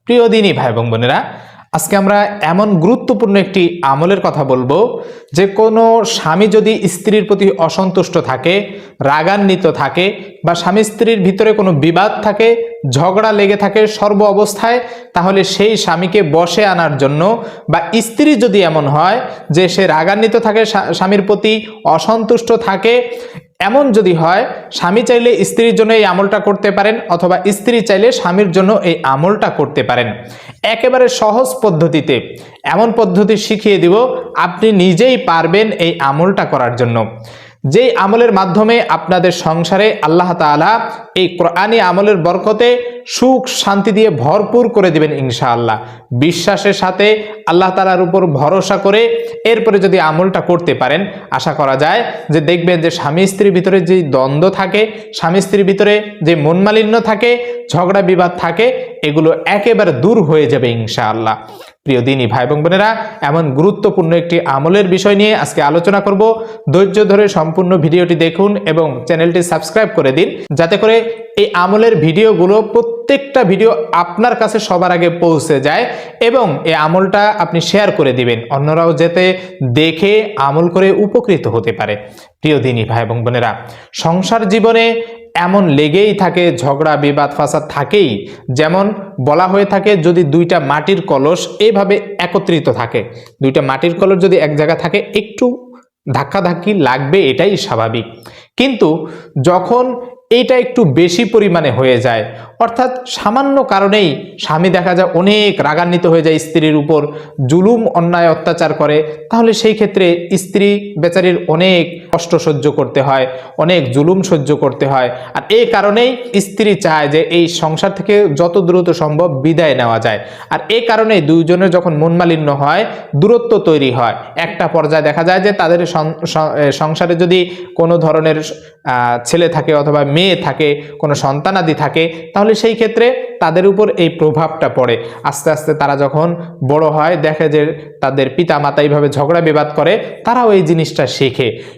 প্রিয় দিনী ভাই এবং বোনেরা, আজকে আমরা এমন গুরুত্বপূর্ণ একটি আমলের কথা বলবো যে কোনো স্বামী যদি স্ত্রীর প্রতি অসন্তুষ্ট থাকে, রাগান্বিত থাকে বা স্বামী স্ত্রীর ভিতরে কোনো বিবাদ থাকে, ঝগড়া লেগে থাকে সর্ব অবস্থায়, তাহলে সেই স্বামীকে বশে আনার জন্য বা স্ত্রী যদি এমন হয় যে সে রাগান্বিত থাকে, স্বামীর প্রতি অসন্তুষ্ট থাকে, এমন যদি হয়, স্বামী চাইলে স্ত্রীর জন্য এই আমলটা করতে পারেন অথবা স্ত্রী চাইলে স্বামীর জন্য এই আমলটা করতে পারেন। একেবারে সহজ পদ্ধতিতে এমন পদ্ধতি শিখিয়ে দিব, আপনি নিজেই পারবেন এই আমলটা করার জন্য। যেই আমলের মাধ্যমে আপনাদের সংসারে আল্লাহ তাআলা এই কোরআনী আমলের বরকতে সুখ শান্তি দিয়ে ভরপুর করে দিবেন ইনশাআল্লাহ। বিশ্বাসের সাথে আল্লাহ তাআলার উপর ভরসা করে এরপরে যদি আমলটা করতে পারেন, আশা করা যায় যে দেখবেন যে স্বামী স্ত্রীর ভিতরে যে দ্বন্দ্ব থাকে, স্বামী স্ত্রীর ভিতরে যে মনমালিন্য থাকে, ঝগড়া বিবাদ থাকে, এগুলো একেবারে দূর হয়ে যাবে ইনশাআল্লাহ। প্রিয় দিনী ভাই এবং বোনেরা, এমন গুরুত্বপূর্ণ একটি আমলের বিষয় নিয়ে আজকে আলোচনা করব। ধৈর্য ধরে সম্পূর্ণ ভিডিওটি দেখুন এবং চ্যানেলটি সাবস্ক্রাইব করে দিন, যাতে করে এই আমলের ভিডিওগুলো প্রত্যেকটা ভিডিও আপনার কাছে সবার আগে পৌঁছে যায় এবং এই আমলটা আপনি শেয়ার করে দিবেন, অন্যরাও যাতে দেখে আমল করে উপকৃত হতে পারে। প্রিয় দিনী ভাই এবং বোনেরা, সংসার জীবনে এমন লেগেই থাকে, ঝগড়া বিবাদ ফাসাদ থাকেই। যেমন বলা হয়ে থাকে, যদি দুইটা মাটির কলস এইভাবে একত্রিত থাকে, দুইটা মাটির কলস যদি এক জায়গা থাকে, একটু ধাক্কাধাক্কি লাগবে, এটাই স্বাভাবিক। কিন্তু যখন এইটা একটু বেশি পরিমাণে হয়ে যায়, অর্থাৎ সামান্য কারণেই স্বামী দেখা যায় অনেক রাগান্বিত হয়ে যায়, স্ত্রীর উপর জুলুম অন্যায় অত্যাচার করে, তাহলে সেই ক্ষেত্রে স্ত্রী বেচারির অনেক কষ্ট সহ্য করতে হয়, অনেক জুলুম সহ্য করতে হয়। আর এই কারণেই স্ত্রী চায় যে এই সংসার থেকে যত দ্রুত সম্ভব বিদায় নেওয়া যায়। আর এই কারণেই দুইজনের যখন মনমালিন্য হয়, দূরত্ব তৈরি হয়, একটা পর্যায়ে দেখা যায় যে তাদের সংসারে যদি কোনো ধরনের ছেলে থাকে অথবা মেয়ে থাকে, কোনো সন্তানাদি থাকে, তাহলে সেই ক্ষেত্রে তাদের উপর এই প্রভাবটা পড়ে। আস্তে আস্তে তারা যখন বড় হয়, দেখে যে তাদের পিতা মাতা এইভাবে ঝগড়া বিবাদ করে, তারাও এই জিনিসটা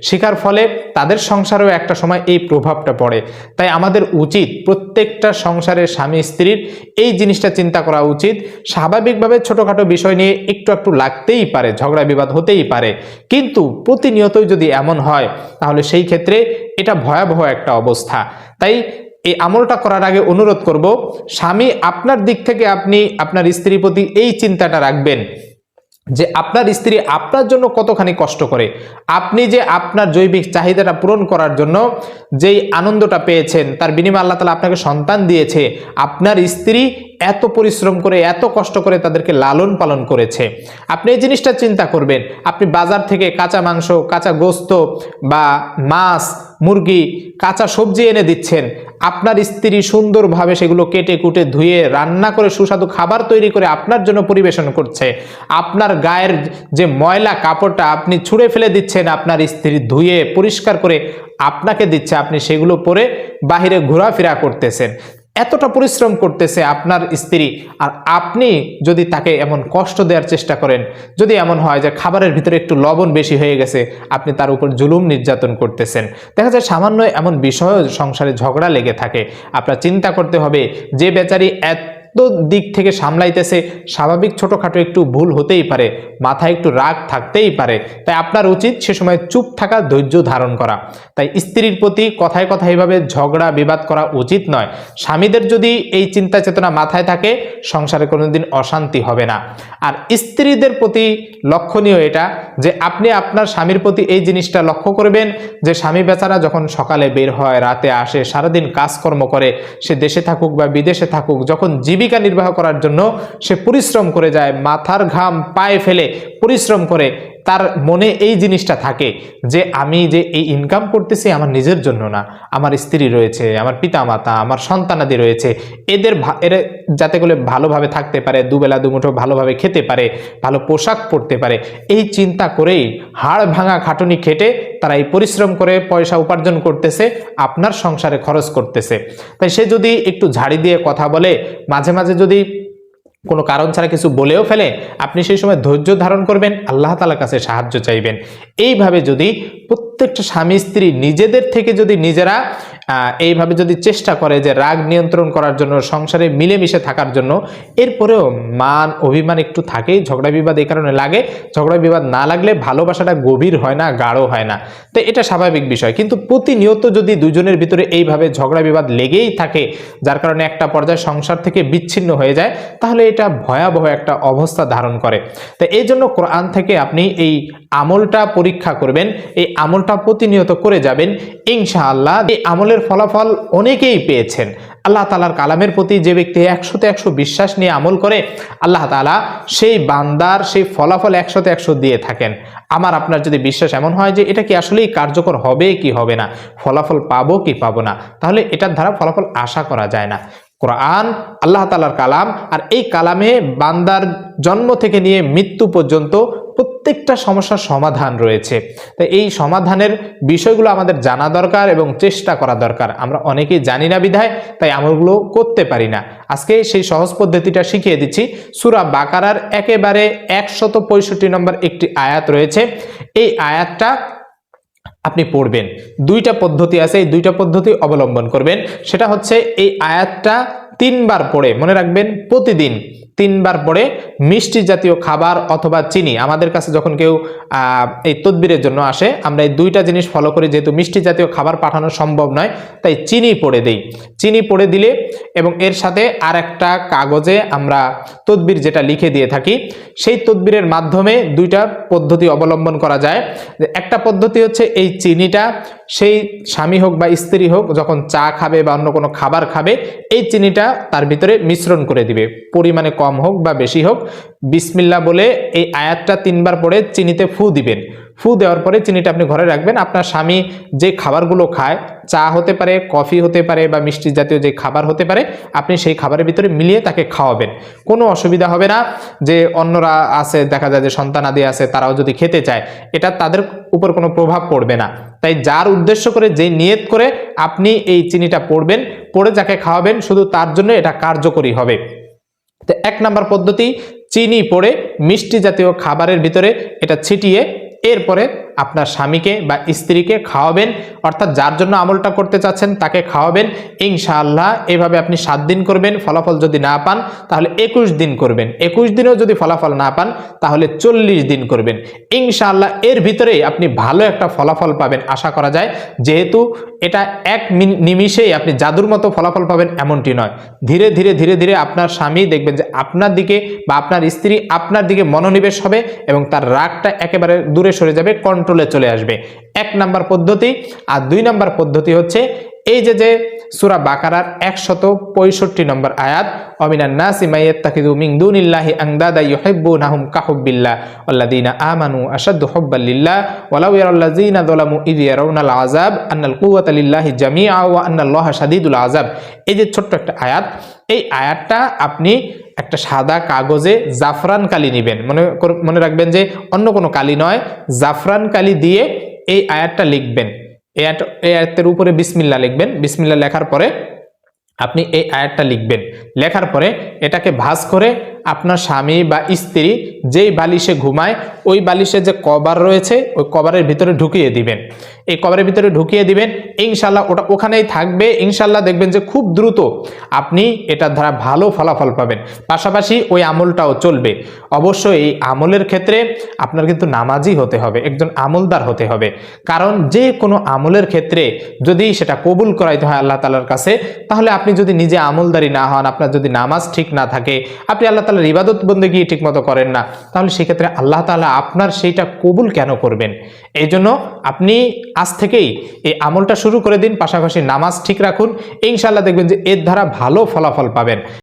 শেখার ফলে তাদের সংসারেও একটা সময় এই প্রভাবটা পড়ে। তাই আমাদের উচিত প্রত্যেকটা সংসারের স্বামী স্ত্রীর এই জিনিসটা চিন্তা করা উচিত। স্বাভাবিকভাবে ছোটখাটো বিষয় নিয়ে একটু লাগতেই পারে, ঝগড়া বিবাদ হতেই পারে, কিন্তু প্রতিনিয়তই যদি এমন হয়, তাহলে সেই ক্ষেত্রে এটা ভয়াবহ একটা অবস্থা। তাই এই আমলটা করার আগে অনুরোধ করব, স্বামী আপনার দিক থেকে আপনি আপনার স্ত্রীর প্রতি এই চিন্তাটা রাখবেন যে আপনার স্ত্রী আপনার জন্য কতখানি কষ্ট করে। আপনি যে আপনার জৈবিক চাহিদাটা পূরণ করার জন্য যেই আনন্দটা পেয়েছেন, তার বিনিময়ে আল্লাহ তাআলা আপনাকে সন্তান দিয়েছে, আপনার স্ত্রী এত পরিশ্রম করে, এত কষ্ট করে তাদেরকে লালন পালন করেছে। আপনি এই জিনিসটা চিন্তা করবেন। আপনি বাজার থেকে কাঁচা মাংস, কাঁচা গোস্ত বা মাছ, মুরগি, কাঁচা সবজি এনে দিচ্ছেন, আপনার স্ত্রী সুন্দরভাবে সেগুলো কেটে কুটে ধুয়ে রান্না করে সুস্বাদু খাবার তৈরি করে আপনার জন্য পরিবেশন করছে। আপনার গায়ের যে ময়লা কাপড়টা আপনি ছুঁড়ে ফেলে দিচ্ছেন, আপনার স্ত্রী ধুয়ে পরিষ্কার করে আপনাকে দিচ্ছে, আপনি সেগুলো পরে বাহিরে ঘোরাফেরা করতেছেন, এতটা পরিশ্রম করতেছে আপনার স্ত্রী। আর আপনি যদি তাকে এমন কষ্ট দেওয়ার চেষ্টা করেন, যদি এমন হয় যে খাবারের ভিতরে একটু লবণ বেশি হয়ে গেছে, আপনি তার উপর জুলুম নির্যাতন করতেছেন, দেখা যায় সামান্য এমন বিষয় সংসারে ঝগড়া লেগে থাকে। আপনার চিন্তা করতে হবে যে বেচারি দিক থেকে সামলাইতেছে, স্বাভাবিক ছোটখাটো একটু ভুল হতেই পারে, মাথায় একটু রাগ থাকতেই পারে। তাই আপনার উচিত সে সময় চুপ থাকা, ধৈর্য ধারণ করা। তাই স্ত্রীর প্রতি কথায় কথায় এইভাবে ঝগড়া বিবাদ করা উচিত নয়। স্বামীদের যদি এই চিন্তা চেতনা মাথায় থাকে, সংসারে কোনোদিন অশান্তি হবে না। আর স্ত্রীদের প্রতি লক্ষণীয় এটা যে আপনি আপনার স্বামীর প্রতি এই জিনিসটা লক্ষ্য করবেন যে স্বামী বেচারা যখন সকালে বের হয়, রাতে আসে, সারাদিন কাজকর্ম করে, সে দেশে থাকুক বা বিদেশে থাকুক, যখন জীবিকা নির্বাহ করার জন্য সে পরিশ্রম করে যায়, মাথার ঘাম পায়ে ফেলে পরিশ্রম করে, তার মনে এই জিনিসটা থাকে যে আমি যে এই ইনকাম করতেছি আমার নিজের জন্য না, আমার স্ত্রী রয়েছে, আমার পিতা মাতা, আমার সন্তানাদি রয়েছে, এরা যাতে করে ভালোভাবে থাকতে পারে, দুবেলা দুমুঠো ভালোভাবে খেতে পারে, ভালো পোশাক পরতে পারে, এই চিন্তা করেই হাড় ভাঙা খাটুনি খেটে তারা এই পরিশ্রম করে পয়সা উপার্জন করতেছে, আপনার সংসারে খরচ করতেছে। তাই সে যদি একটু ঝাড়ি দিয়ে কথা বলে, মাঝে মাঝে যদি কোনো কারণ ছাড়া কিছু বলেও ফেলে, আপনি সেই সময় ধৈর্য ধারণ করবেন, আল্লাহ তাআলার কাছে সাহায্য চাইবেন। এইভাবে যদি প্রত্যেকটা স্বামী স্ত্রী নিজেদের থেকে যদি নিজেরা এইভাবে যদি চেষ্টা করে যে রাগ নিয়ন্ত্রণ করার জন্য, সংসারে মিলেমিশে থাকার জন্য, এরপরেও মান অভিমান একটু থাকেই, ঝগড়া বিবাদ এই কারণে লাগে। ঝগড়া বিবাদ না লাগলে ভালোবাসাটা গভীর হয় না, গাঢ় হয় না। তো এটা স্বাভাবিক বিষয়। কিন্তু প্রতিনিয়ত যদি দুজনের ভিতরে এইভাবে ঝগড়া বিবাদ লেগেই থাকে, যার কারণে একটা পর্যায়ে সংসার থেকে বিচ্ছিন্ন হয়ে যায়, তাহলে এটা ভয়াবহ একটা অবস্থা ধারণ করে। তো এই জন্য কোরআন থেকে আপনি এই আমলটা পরীক্ষা করবেন, এই আমলটা প্রতিনিয়ত করে যাবেন, ইনশাআল্লাহ এই আমলের ফলাফল অনেকেই পেয়েছেন। আল্লাহ তাআলার কালামের প্রতি যে ব্যক্তি 100তে 100 বিশ্বাস নিয়ে আমল করে, আল্লাহ তাআলা সেই বান্দার সেই ফলাফল 100তে 100 দিয়ে থাকেন। আমার আপনার যদি বিশ্বাস এমন হয় যে এটা কি আসলেই কার্যকর হবে কি হবে না, ফলাফল পাবো কি পাবো না, তাহলে এটার দ্বারা ফলাফল আশা করা যায় না। কোরআন আল্লাহ তাআলার কালাম, আর এই কালামে বান্দার জন্ম থেকে নিয়ে মৃত্যু পর্যন্ত প্রত্যেকটা সমস্যার সমাধান রয়েছে। তাই এই সমাধানের বিষয়গুলো আমাদের জানা দরকার এবং চেষ্টা করা দরকার। আমরা অনেকেই জানি না বিধায় তাই আমলগুলো করতে পারি না। আজকে সেই সহজ পদ্ধতিটা শিখিয়ে দিচ্ছি। সূরা বাকারার একেবারে 165 নম্বর একটি আয়াত রয়েছে। এই আয়াতটা আপনি পড়বেন। দুইটা পদ্ধতি আছে, এই দুইটা পদ্ধতি অবলম্বন করবেন। সেটা হচ্ছে এই আয়াতটা 3 বার পড়ে, মনে রাখবেন প্রতিদিন 3 বার পড়ে মিষ্টি জাতীয় খাবার অথবা চিনি, আমাদের কাছে যখন কেউ এই তদবিরের জন্য আসে, আমরা এই দুইটা জিনিস ফলো করি। যেহেতু মিষ্টি জাতীয় খাবার পাঠানো সম্ভব নয়, তাই চিনি পড়ে দেই। চিনি পড়ে দিলে এবং এর সাথে আর একটা কাগজে আমরা তদবির যেটা লিখে দিয়ে থাকি, সেই তদবিরের মাধ্যমে দুইটা পদ্ধতি অবলম্বন করা যায়। একটা পদ্ধতি হচ্ছে এই চিনিটা সেই স্বামী হোক বা স্ত্রী হোক যখন চা খাবে বা অন্য কোনো খাবার খাবে, এই চিনিটা তার ভিতরে মিশ্রণ করে দিবে, পরিমাণে কম হোক বা বেশি হোক। বিসমিল্লাহ বলে এই আয়াতটা 3 বার পড়ে চিনিতে ফু দিবেন। ফু দেওয়ার পরে চিনিটা আপনি ঘরে রাখবেন। আপনার স্বামী যে খাবারগুলো খায়, চা হতে পারে, কফি হতে পারে বা মিষ্টি জাতীয় যে খাবার হতে পারে, আপনি সেই খাবারের ভিতরে মিলিয়ে তাকে খাওয়াবেন। কোনো অসুবিধা হবে না। যে অন্যরা আছে, দেখা যায় যে সন্তানাদি আছে, তারাও যদি খেতে চায়, এটা তাদের উপর কোনো প্রভাব পড়বে না। তাই যার উদ্দেশ্য করে, যে নিয়ত করে আপনি এই চিনিটা পড়বেন, পড়ে যাকে খাওয়াবেন, শুধু তার জন্য এটা কার্যকরী হবে। তো 1 নম্বর পদ্ধতি, চিনি পড়ে মিষ্টি জাতীয় খাবারের ভিতরে এটা ছিটিয়ে এরপরে আপনার স্বামীকে বা স্ত্রীকে খাওয়াবেন, অর্থাৎ যার জন্য আমলটা করতে চাচ্ছেন তাকে খাওয়াবেন। ইনশাআল্লাহ এভাবে আপনি 7 দিন করবেন। ফলাফল যদি না পান তাহলে 21 দিন করবেন। 21 দিনেও যদি ফলাফল না পান তাহলে 40 দিন করবেন। ইনশাআল্লাহ এর ভিতরেই আপনি ভালো একটা ফলাফল পাবেন আশা করা যায়। যেহেতু এটা এক নিমিষেই আপনি জাদুর মতো ফলাফল পাবেন এমনটি নয়। ধীরে ধীরে ধীরে ধীরে আপনার স্বামী দেখবেন যে আপনার দিকে বা আপনার স্ত্রী আপনার দিকে মনোনিবেশ হবে এবং তার রাগটা একেবারে দূরে সরে যাবে, কন্ট্রোলে চলে আসবে। 1 নম্বর পদ্ধতি। আর 2 নম্বর পদ্ধতি হচ্ছে এই যে সূরা বাকারার 165 নম্বর আয়াত, ওয়ামিনান নাসি মাইয়াত্তাখিযু মিন দুনিল্লাহি আনদাদা ইউহিব্বুনাহুম কাহুব্বিল্লাহ ওয়াল্লাযীনা আমানু আশাদ্দু হুব্বাল লিল্লাহ ওয়ালাউ ইয়ারাল্লাযীনা যালামু ইয ইয়ারাউনাল আযাব আন্নাল কুওয়াতা লিল্লাহি জামিআ ওয়া আন্নাল্লাহা শাদীদুল আযাব। এই যে ছোট্ট একটা আয়াত, এই আয়াতটা আপনি একটা সাদা কাগজে জাফরান কালি নেবেন। মনে রাখবেন যে অন্য কোনো কালি নয়, জাফরান কালি দিয়ে এই আয়াতটা লিখবেন। এই আয়াতের উপরে বিসমিল্লাহ লিখবেন। বিসমিল্লাহ লেখার পরে আপনি এই আয়াতটা লিখবেন। লেখার পরে এটাকে ভাঁজ করে আপনার স্বামী বা স্ত্রী যেই বালিশে ঘুমায়, ওই বালিশে যে কভার রয়েছে, ওই কভারের ভিতরে ঢুকিয়ে দিবেন। এই কভারের ভিতরে ঢুকিয়ে দিবেন, ইনশাল্লাহ ওটা ওখানেই থাকবে। ইনশাল্লাহ দেখবেন যে খুব দ্রুত আপনি এটার দ্বারা ভালো ফলাফল পাবেন। পাশাপাশি ওই আমলটাও চলবে। অবশ্যই এই আমলের ক্ষেত্রে আপনার কিন্তু নামাজি হতে হবে, একজন আমলদার হতে হবে। কারণ যে কোনো আমলের ক্ষেত্রে যদি সেটা কবুল করাইতে হয় আল্লাহ তাআলার কাছে, তাহলে আপনি যদি নিজে আমলদারি না হন, আপনার যদি নামাজ ঠিক না থাকে, আপনি আল্লাহ তাআলার ইবাদত বন্দেগী ঠিক মতো করেন না, তাহলে সেক্ষেত্রে আল্লাহ তাআলা আপনার সেইটা কবুল কেন করবেন? এই জন্য আপনি আজ থেকেই এই আমলটা শুরু করে দিন, পাশাপাশি নামাজ ঠিক রাখুন। ইনশাআল্লাহ দেখবেন যে এর দ্বারা ভালো ফলাফল পাবেন।